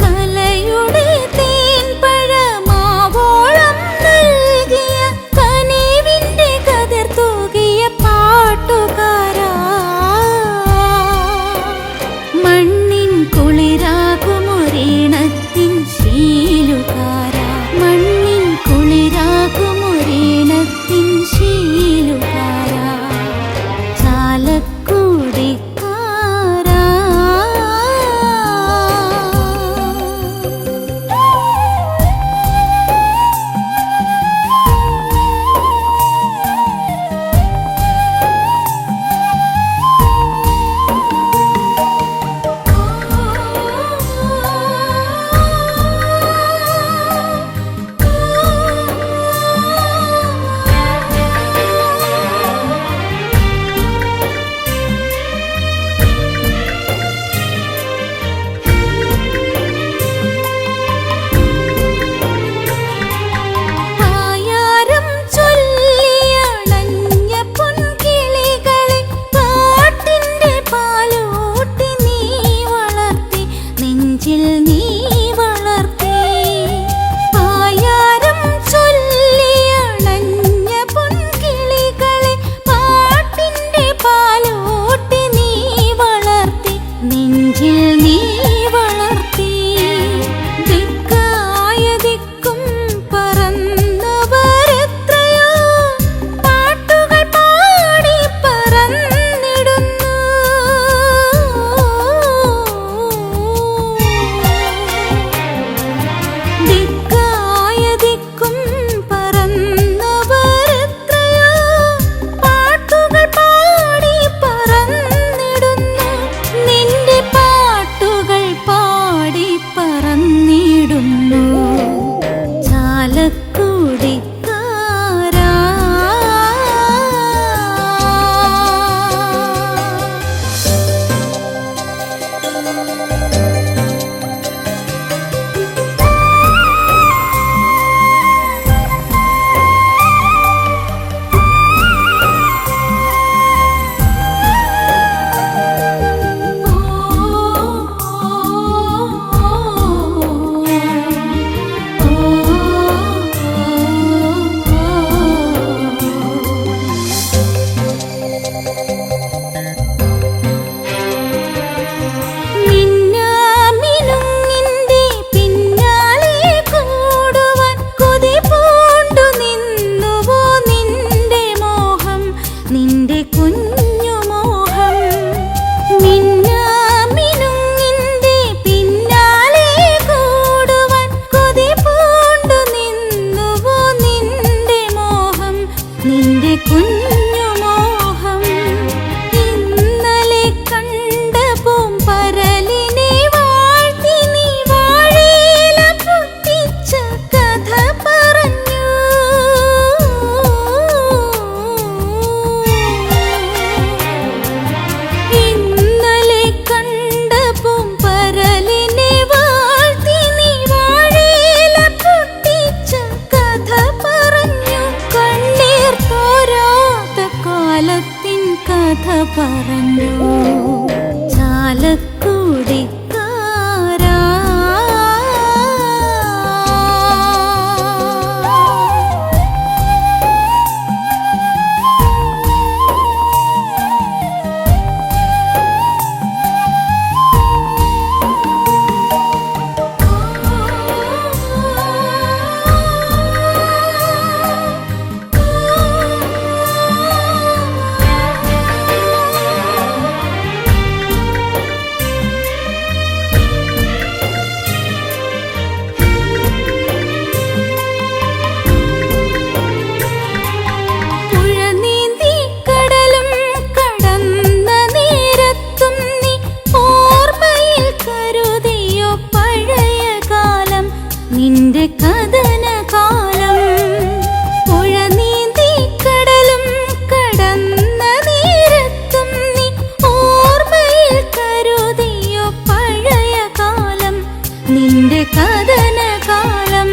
കലയുടെ തേൻപഴമാവോളം നൽകിയ കനിവിന്റെ കതിർ തൂകിയ പാട്ടുകാരാ മണ്ണിൻ കുളിരാകുമൊരീണത്തിൻ ശീലുകാരാ മണ്ണിൻ കുളിരാകുമൊരീണത്തിൻ വളർത്തി പായാരം ചൊല്ലിയണഞ്ഞ പൊൻകിളികളെ പാട്ടിന്റെ പാലോട്ടി നീ വളർത്തി നെഞ്ചിൽ നീ വളർത്തി ദിക്കായ ദിക്കും പറന്നവരെത്രയോ പാട്ടുകൾ പാടി പറന്നിടുന്നു ദിക്കായ ദിക്കും പറന്നവരെത്രയോ പാട്ടുകൾ പാടി പറന്നിടുന്നു നിന്റെ പാട്ടുകൾ പാടി പറന്നിടുന്നു ചാലക്കുടിക്കാരാ മിന്നാമിനുങ്ങിന്റെ പിന്നാലെ കൂടുവാൻ കൊതി പൂണ്ടു നിന്നുവോ നിന്റെ മോഹം നിന്റെ കുഞ്ഞു മോഹം മിന്നാമിനുങ്ങിന്റെ പിന്നാലെ കൂടുവാൻ കൊതി പൂണ്ടു നിന്നുവോ നിന്റെ മോഹം നിന്റെ കുഞ്ഞു മോഹം ഇന്നലെ കണ്ട പൂമ്പരലിനെ വാഴ്ത്തി നീ വാഴയില പൊട്ടിച്ച കഥ പറഞ്ഞു ഇന്നലെ കണ്ട പൂമ്പരലിനെ വാഴ്ത്തി നീ വാഴയില പൊട്ടിച്ച കഥ പറഞ്ഞു കണ്ണീർ തോരാത്ത കാലത്തിൻ കഥ പറഞ്ഞു ചാലക്കുടിക്കാരാ പുഴ നീന്തി കടലും കടന്ന നേരത്തും നീ ഓർമ്മയിൽ കരുതിയോ പഴയ കാലം നിന്റെ കഥനകാലം പുഴ നീന്തി കടലും കടന്ന നേരത്തും നീ ഓർമ്മയിൽ കരുതിയോ പഴയ കാലം നിന്റെ കഥനകാലം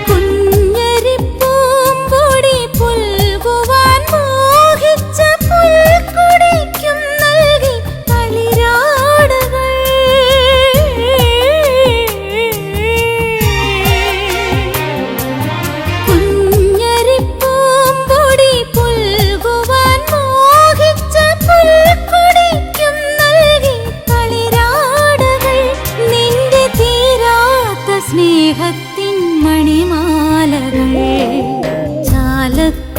കുഞ്ഞരിപ്പൂമ്പൊടി പുൽകുവാൻ മോഹിച്ച പുൽക്കുടിക്കും നൽകി കളിരാടുകൾ കുഞ്ഞരിപ്പൂമ്പൊടി പുൽകുവാൻ മോഹിച്ച പുൽക്കുടിക്കും നൽകി കളിരാടുകൾ നിന്റെ തീരാത്ത സ്നേഹത്തിൻ മണിമാലകൾ ചാലക്കുടിക്കാരാ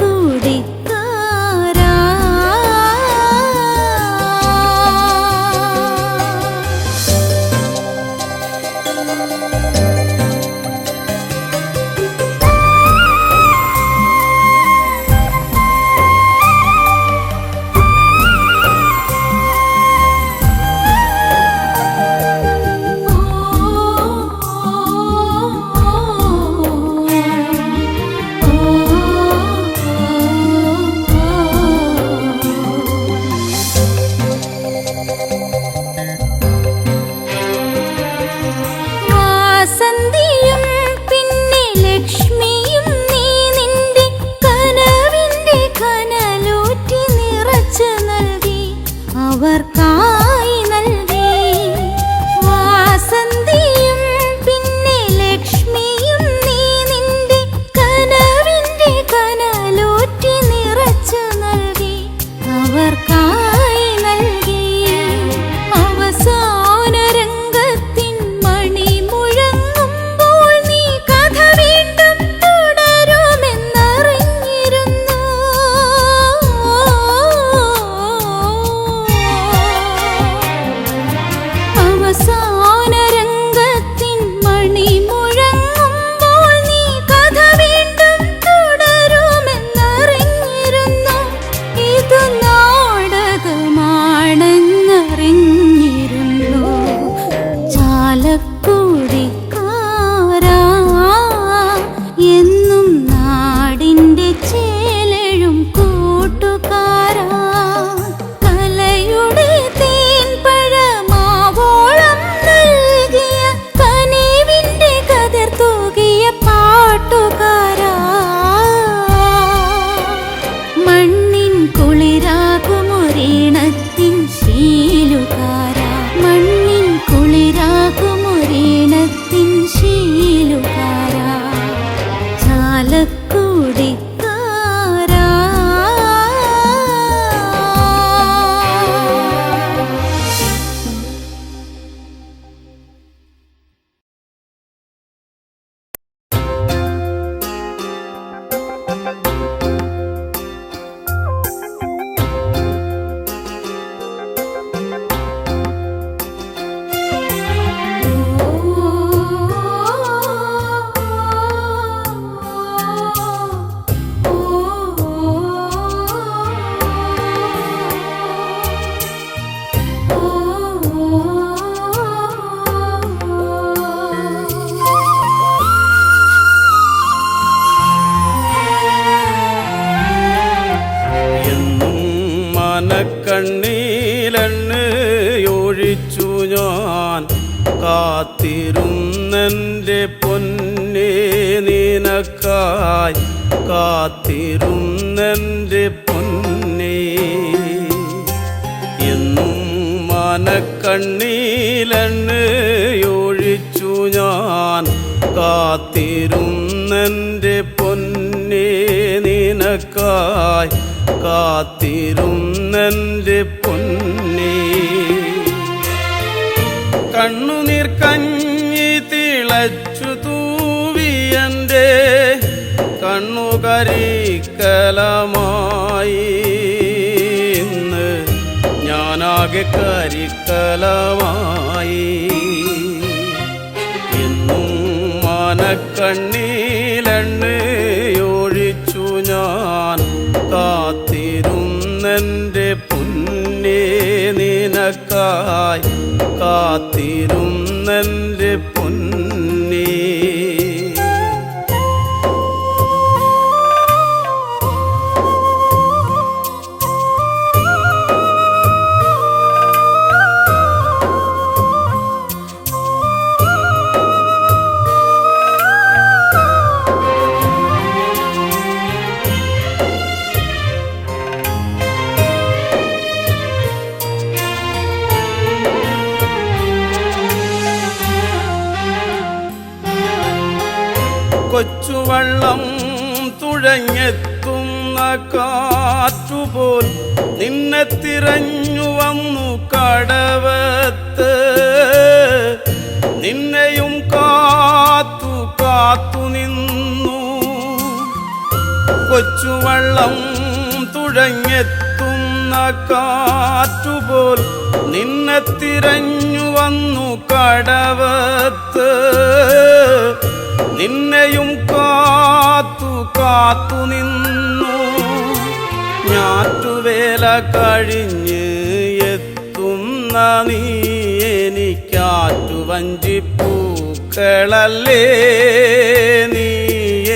അവർക്കായി നൽകി വാസന്തിയും കാത്തിരുന്നെൻ്റെ പൊന്നേ നിനക്കായി കാത്തിരുന്നെൻ്റെ പൊന്നേ എന്നും മനക്കണ്ണീലെണ്ണയൊഴിച്ചു ഞാൻ കാത്തിരുന്നെൻ്റെ പൊന്നേ നിനക്കായി കാത്തിരുന്നെൻ്റെ പൊന്നേ കണ്ണുനീർ കഞ്ഞി തിളച്ചു തൂവിയൻ്റെ കണ്ണുകരിക്കലമായി ഇന്ന് ഞാനാകെ കരിക്കലമായി എന്നും മനക്കണ്ണീലെണ്ണയൊഴിച്ചു ഞാൻ കാത്തിരുന്നെൻ്റെ പൊന്നേ നിനക്കായി കാത്തിരുന്നെൻ്റെ പൊന്നേ കൊച്ചുവള്ളം തുഴഞ്ഞെത്തുന്ന കാറ്റുപോൽ നിന്നെ തിരഞ്ഞു വന്നു കടവത്ത് നിന്നെയും കാത്തു കാത്തു നിന്നു കൊച്ചുവള്ളം തുഴഞ്ഞെത്തുന്ന കാറ്റുപോൽ നിന്നെ തിരഞ്ഞു വന്നു കടവത്ത് നിന്നെയും കാത്തു കാത്തു നിന്നു ഞാറ്റുവേല കഴിഞ്ഞ് എത്തുന്ന നീ എനിക്കാറ്റുവഞ്ചിപ്പൂക്കളല്ലേ നീ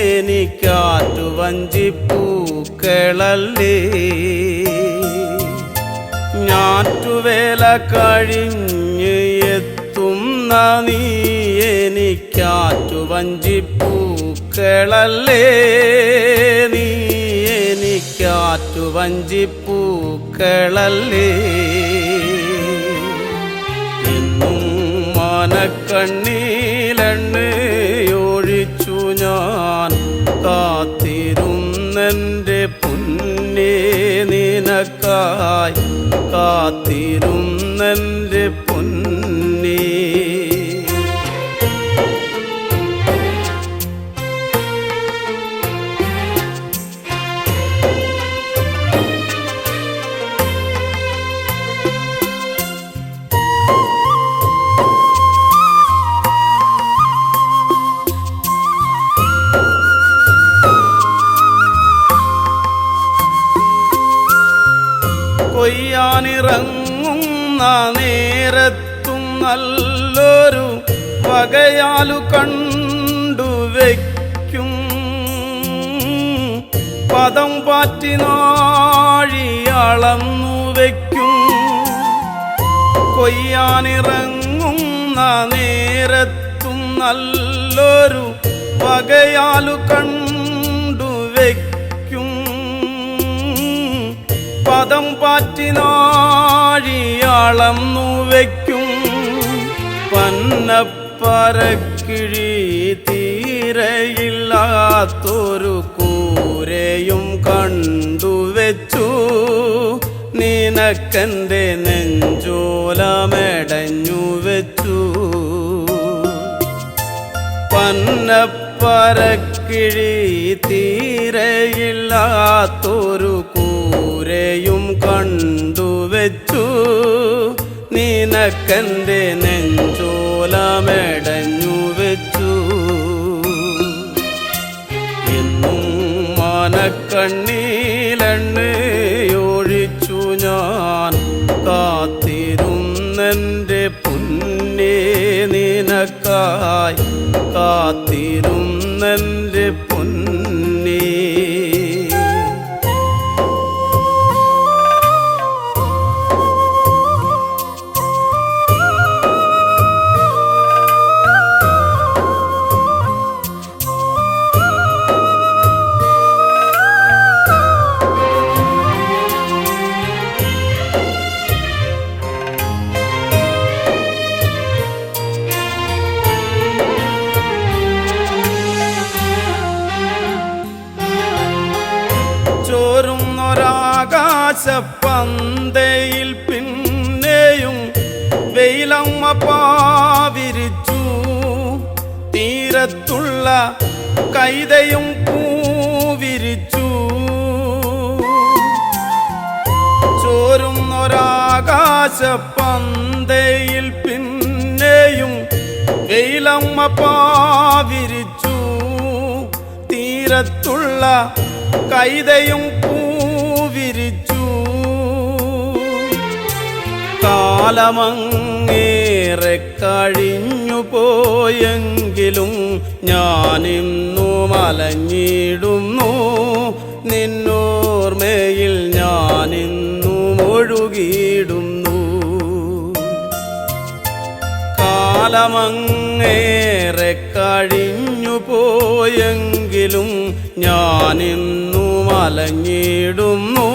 എനിക്കാറ്റുവഞ്ചിപ്പൂക്കളല്ലേ ഞാറ്റുവേല കഴിഞ്ഞ് എത്തുന്ന നീ എനിക്കാറ്റുവഞ്ചിപ്പൂക്കളല്ലേ നീ എനിക്കാറ്റുവഞ്ചിപ്പൂക്കളല്ലേ എന്നും മനക്കണ്ണീലെണ്ണയൊഴിച്ചു ഞാൻ കാത്തിരുന്നെൻ്റെ പൊന്നേ നിനക്കായി കാത്തിരുന്നെൻ്റെ പൊന്നേ കൊയ്യാനിറങ്ങുന്ന നേരത്തും നല്ലൊരു വകയാലു കണ്ടുവയ്ക്കും പദം പാറ്റി നാഴി അളന്നു വയ്ക്കും കൊയ്യാനിറങ്ങുന്ന നേരത്തും നല്ലൊരു വകയാലു കണ്ടുവയ്ക്കും പദം പാറ്റി നാഴി അളന്നു വയ്ക്കും പന്നപ്പരക്കിഴി തീരയില്ലാത്തൊരു കൂരയും കണ്ടുവെച്ചു നിനക്കെൻ്റെ നെഞ്ചോലമെടഞ്ഞു വെച്ചു പന്നപ്പരക്കിഴി തീരയില്ലാത്തൊരു കൂരയും കണ്ടുവെച്ചു നിനക്കെൻ്റെ നെഞ്ചോലമെടഞ്ഞു വെച്ചു എന്നും മനക്കണ്ണീലെണ്ണയൊഴിച്ചു ഞാൻ കാത്തിരുന്നെൻ്റെ പൊന്നേ നിനക്കായി കാത്തിരുന്നെൻ്റെ പൊന്നേ തീരത്തുള്ള കൈതയും പൂവിരിച്ചു ചോരുന്നൊരാകാശപ്പന്തയിൽ പിന്നെയും വെയിലമ്മ പാവിരിച്ചു തീരത്തുള്ള കൈതയും പൂവിരിച്ചു കാലമങ്ങേറെ കഴിഞ്ഞു പോയെങ്കിലും ഞാനിന്നു മലഞ്ഞിടുന്നു നിന്നോർമ്മയിൽ ഞാനിന്നു ഒഴുകിയിടുന്നു കാലമങ്ങേറെ കഴിഞ്ഞു പോയെങ്കിലും ഞാനിന്നു മലഞ്ഞിടുന്നു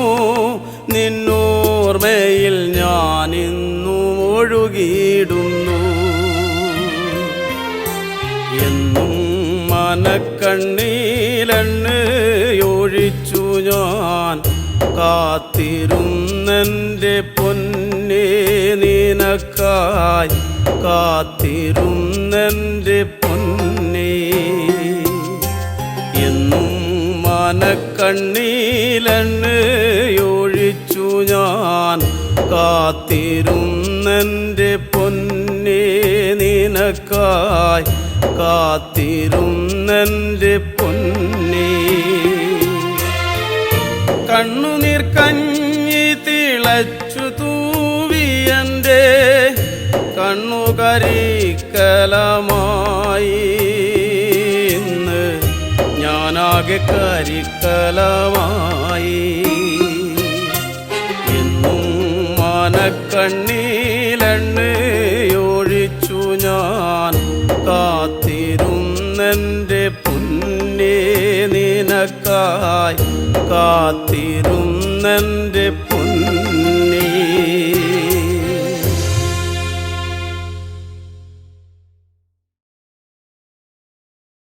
നിന്നോർമ്മയിൽ ഞാനിന്നു ഒഴുകിയിടുന്നു എന്നും മനക്കണ്ണീലെണ്ണയൊഴിച്ചു ഞാൻ കാത്തിരുന്നെൻ്റെ പൊന്നേ നിനക്കായി കാത്തിരുന്നെൻ്റെ പൊന്നേ എന്നും മനക്കണ്ണീലെണ്ണയൊഴിച്ചു ഞാൻ കാത്തിരുന്നെൻ്റെ പൊന്നേ നിനക്കായി കാത്തിരുന്നെൻ്റെ പൊന്നേ കണ്ണുനീർ കഞ്ഞി തിളച്ചു തൂവിയൻ്റെ കണ്ണുകരിക്കലമായി ഇന്ന് ഞാനാകെ കരിക്കലമായി എന്നും മനക്കണ്ണീലെണ്ണയൊഴിച്ചു ഞാൻ കാത്തിരുന്നെൻ്റെ പൊന്നേ നിനക്കായി കാത്തിരുന്നെൻ്റെ